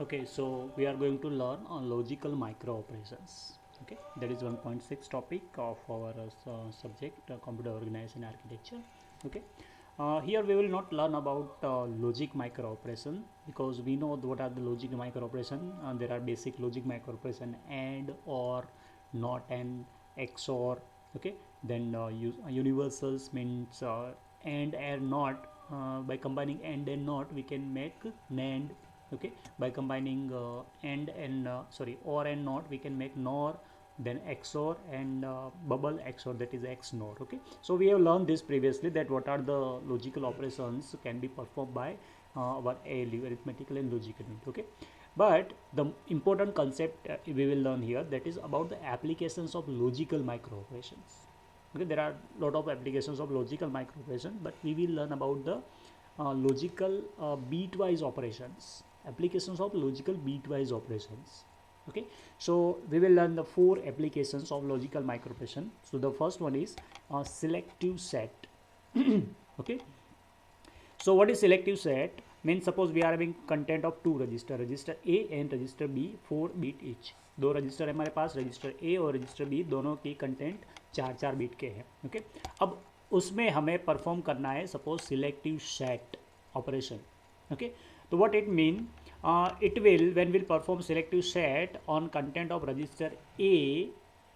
Okay, so we are going to learn on logical micro operations. Okay, that is 1.6 topic of our subject computer organization architecture. Okay, here we will not learn about logic micro operation because we know what are the logic micro operation. There are basic logic micro operation and, or, not, and, XOR. Okay, then universals means and not. By combining and not, we can make NAND. Okay, by combining and or and not, we can make NOR, then XOR, and bubble XOR, that is XNOR. Okay, so we have learned this previously, that what are the logical operations can be performed by our ALU, arithmetical and logical unit. Okay, but the important concept we will learn here, that is about the applications of logical micro operations. Okay, there are a lot of applications of logical micro operation, but we will learn about the logical bitwise operations, applications of logical bitwise operations. Okay, so we will learn the 4 applications of logical micro operation. So the first one is selective set. Okay, so what is selective set? Means suppose we are having content of 2 register, register A and register B, 4 bit each. दो register है हमारे पास, register A और register B, दोनों की content 4-4 beat के हैं. Okay, अब उसमें हमें परफॉर्म करना है suppose selective set operation. Okay, तो what it mean, it will, when we'll perform selective set on content of register A,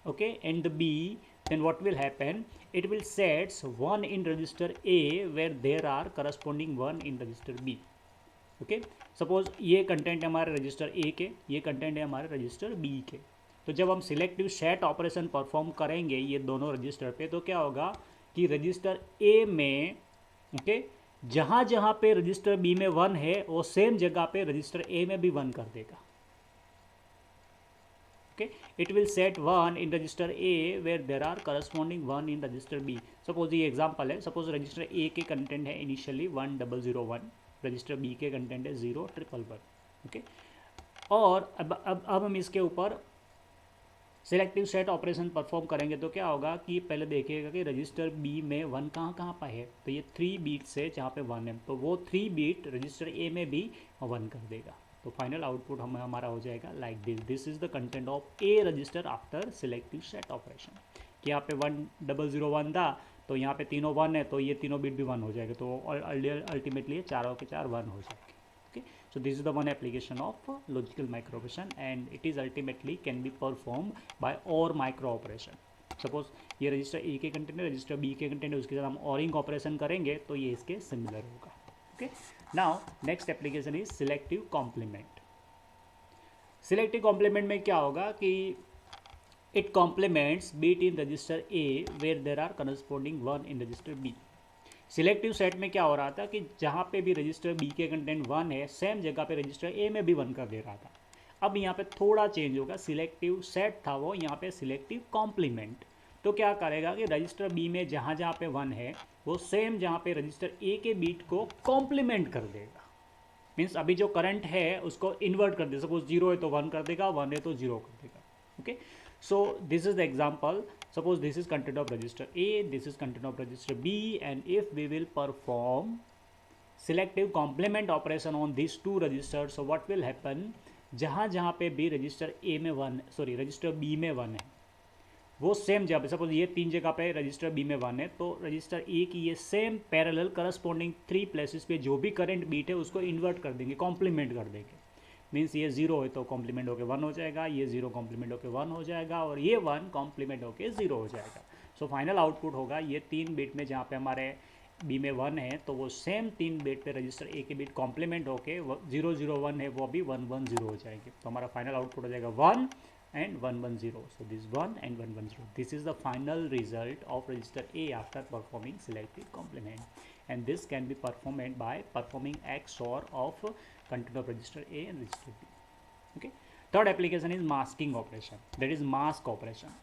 okay, and the B, then what will happen, it will sets 1 in register A where there are corresponding 1 in register B. Okay, suppose ये content है हमारे register A के, ये content है हमारे register B के. तो जब हम सिलेक्टिव सेट ऑपरेशन परफॉर्म करेंगे ये दोनों रजिस्टर पे, तो क्या होगा कि रजिस्टर ए में, ओके, जहाँ जहाँ पे रजिस्टर बी में 1 है वो सेम जगह पे रजिस्टर ए में भी 1 कर देगा. Okay, it will set 1 in register A where there are corresponding 1 in register B. Suppose ये एग्जाम्पल है, सपोज रजिस्टर A के कंटेंट है इनिशियली 1001, रजिस्टर B के कंटेंट है 0111. ओके, और अब हम इसके ऊपर सिलेक्टिव सेट ऑपरेशन परफॉर्म करेंगे तो क्या होगा कि पहले देखिएगा कि रजिस्टर बी में 1 कहाँ कहाँ पर है, तो ये 3 बीट से जहाँ पे 1 है तो वो 3 बीट रजिस्टर ए में भी 1 कर देगा. तो फाइनल आउटपुट हमारा हो जाएगा like this. This is the content of A register after selective set operation. कि यहाँ पे 1001 था तो यहाँ पे तीनों 1 है तो ये तीनों बीट भी 1 हो जाएगा, तो अल्टीमेटली चारों के 4 1 हो जाएंगे. Okay, so this is the one application of logical micro operation and it is ultimately can be performed by OR micro operation. Suppose ये रजिस्टर ए के कंटेंट है, रजिस्टर बी के कंटेंट है, उसके साथ हम ऑरिंग ऑपरेशन करेंगे तो ये इसके सिमिलर होगा. Okay, now next application is selective complement. Selective complement में क्या होगा कि it complements bit in register A where there are corresponding 1 in register B. Selective set में क्या हो रहा था कि जहाँ पे भी रजिस्टर बी के कंटेंट 1 है सेम जगह पे रजिस्टर ए में भी 1 कर दे रहा था. अब यहाँ पे थोड़ा चेंज होगा, सिलेक्टिव सेट था वो, यहाँ पे सिलेक्टिव कॉम्प्लीमेंट. तो क्या करेगा कि रजिस्टर बी में जहाँ जहाँ पे 1 है वो सेम जहाँ पे रजिस्टर ए के बीट को कॉम्प्लीमेंट कर देगा. मीन्स अभी जो करंट है उसको इन्वर्ट कर दे. सपोज 0 है तो 1 कर देगा, 1 है तो 0 कर देगा. Okay, so this is the example. Suppose this is content of register A, this is content of register B, and if we will perform selective complement operation on these two registers, so what will happen, जहाँ जहाँ पे भी register ए में 1, sorry register B में 1 है वो same जगह पे, सपोज ये 3 जगह पे रजिस्टर बी में 1 है तो रजिस्टर ए की ये सेम पैरेलल करस्पॉन्डिंग 3 प्लेसेस पे जो भी करंट बीट है उसको इन्वर्ट कर देंगे, कॉम्प्लीमेंट कर देंगे. मीन्स ये 0 है तो कॉम्प्लीमेंट होकर 1 हो जाएगा, ये 0 कॉम्प्लीमेंट होकर 1 हो जाएगा और ये 1 कॉम्प्लीमेंट होकर 0 हो जाएगा. सो फाइनल आउटपुट होगा ये 3 बिट में जहाँ पे हमारे बी में 1 है तो वो सेम 3 बिट पे रजिस्टर ए के बिट कॉम्प्लीमेंट होके 001 है वो भी 110 हो जाएंगे. तो हमारा फाइनल आउटपुट हो जाएगा 1 and 110. So this 1 and 110. This is the final result of register A after performing selective complement, and this can be performed by performing XOR of content of register A and register B. Okay. Third application is masking operation. That is mask operation.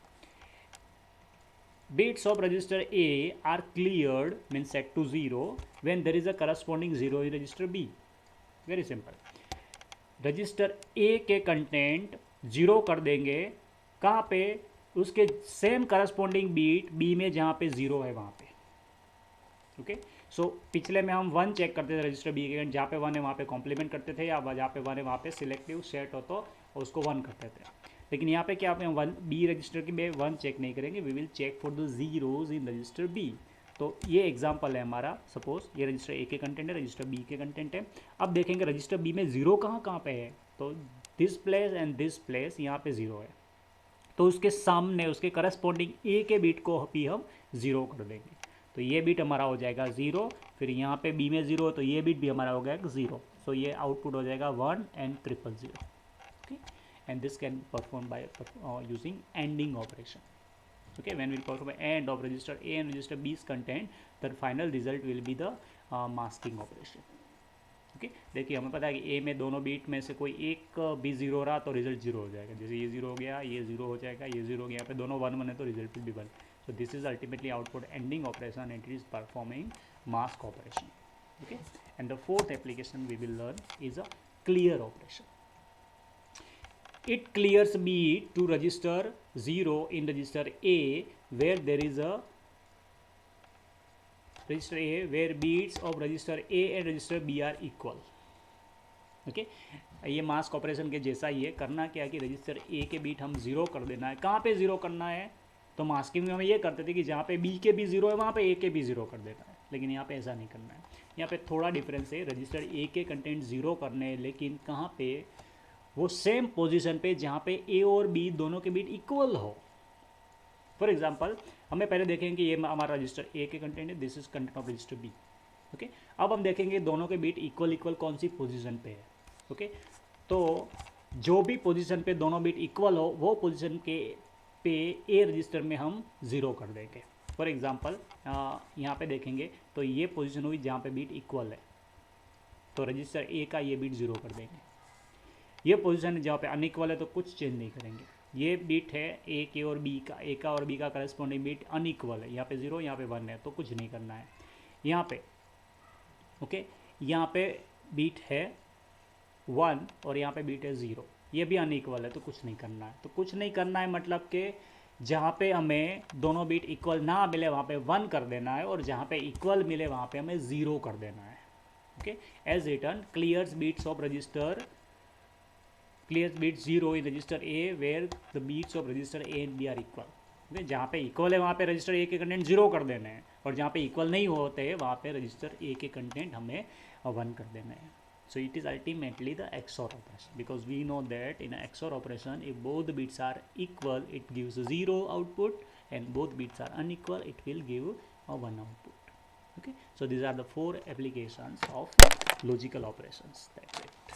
Bits of register A are cleared, means set to 0 when there is a corresponding 0 in register B. Very simple. Register A के content 0 कर देंगे, कहाँ पे, उसके same corresponding beat B में जहाँ पे 0 है वहाँ पे. ओके, सो पिछले में हम 1 चेक करते थे रजिस्टर बी के, जहाँ पे 1 है वहाँ पे कॉम्प्लीमेंट करते थे, या जहाँ पे 1 है वहाँ पे सिलेक्टिव सेट हो तो उसको 1 करते थे। लेकिन यहाँ पे क्या हम 1 बी रजिस्टर की में 1 चेक नहीं करेंगे, we will check for the zeros in register B. तो ये एग्जाम्पल है हमारा, सपोज ये रजिस्टर ए के कंटेंट है, रजिस्टर बी के कंटेंट है। अब देखेंगे रजिस्टर बी में जीरो कहाँ कहाँ पे है, तो this place and this place यहाँ पे जीरो है, तो उसके सामने उसके करस्पॉन्डिंग ए के बीट को भी हम जीरो कर देंगे, तो ये बीट हमारा हो जाएगा जीरो। फिर यहाँ पे बी में जीरो, तो ये बीट भी हमारा हो गया जीरो, सो ये आउटपुट हो जाएगा 1 and 000। Okay, and this can perform by using ending operation. Okay, when we perform AND of register A and register B's content, the final result will be the masking operation. Okay, देखिए हमें पता है कि A में दोनों beat में से कोई एक भी जीरो रहा तो रिजल्ट जीरो हो जाएगा, जैसे ये जीरो हो गया, ये जीरो हो जाएगा, ये जीरो हो गया, यहाँ पे दोनों 1 1 है तो result will be 1। So this is ultimately output ANDing operation and it is performing mask operation. Okay, and the fourth application we will learn is a clear operation. It clears B to register 0 in register A where there is a register A where beats of register A and register B are equal. Okay, ये mask operation के जैसा ही है। करना क्या है कि register A के beat हम जीरो कर देना है। कहाँ पे जीरो करना है, तो मास्किंग में हम ये करते थे कि जहाँ पे बी के भी जीरो है वहाँ पे ए के भी जीरो कर देना है, लेकिन यहाँ पे ऐसा नहीं करना है। यहाँ पे थोड़ा डिफरेंस है, रजिस्टर ए के कंटेंट जीरो करने, लेकिन कहाँ पे, वो सेम पोजीशन पे जहाँ पे ए और बी दोनों के बीट इक्वल हो। फॉर एग्जांपल हमें पहले देखेंगे कि ये हमारा रजिस्टर ए के कंटेंट है, this is content of register B. Okay, अब हम देखेंगे दोनों के बीट इक्वल इक्वल कौन सी पोजीशन पे है। ओके, तो जो भी पोजीशन पे दोनों बीट इक्वल हो वो पोजीशन के पे ए रजिस्टर में हम ज़ीरो कर देंगे। फॉर एग्जांपल यहाँ पे देखेंगे तो ये पोजीशन हुई जहाँ पे बीट इक्वल है, तो रजिस्टर ए का ये बीट ज़ीरो कर देंगे। ये पोजीशन जहाँ पे अनइक्वल है तो कुछ चेंज नहीं करेंगे। ये बीट है ए के और बी का, ए का और बी का करस्पॉन्डिंग बीट अनइक्वल है, यहाँ पे 0 यहाँ पे 1 है, तो कुछ नहीं करना है। यहाँ पे ओके, यहाँ पे बीट है 1 और यहाँ पे बीट है 0, ये भी अनइक्वल है तो कुछ नहीं करना है। तो कुछ नहीं करना है मतलब कि जहाँ पे हमें दोनों बीट इक्वल ना मिले वहाँ पे 1 कर देना है, और जहाँ पे इक्वल मिले वहाँ पे हमें 0 कर देना है। Okay, as return clears bits of register clears bit 0 in register A where the beats of register A and B are equal। okay, जहाँ पे इक्वल है वहाँ पे रजिस्टर ए के कंटेंट 0 कर देने हैं, और जहाँ पे इक्वल नहीं होते हैं वहाँ पे रजिस्टर ए के कंटेंट हमें 1 कर देने हैं। So it is ultimately the XOR operation, because we know that in XOR operation if both bits are equal it gives 0 output, and both bits are unequal it will give 1 output. okay, so these are the 4 applications of logical operations, that's it।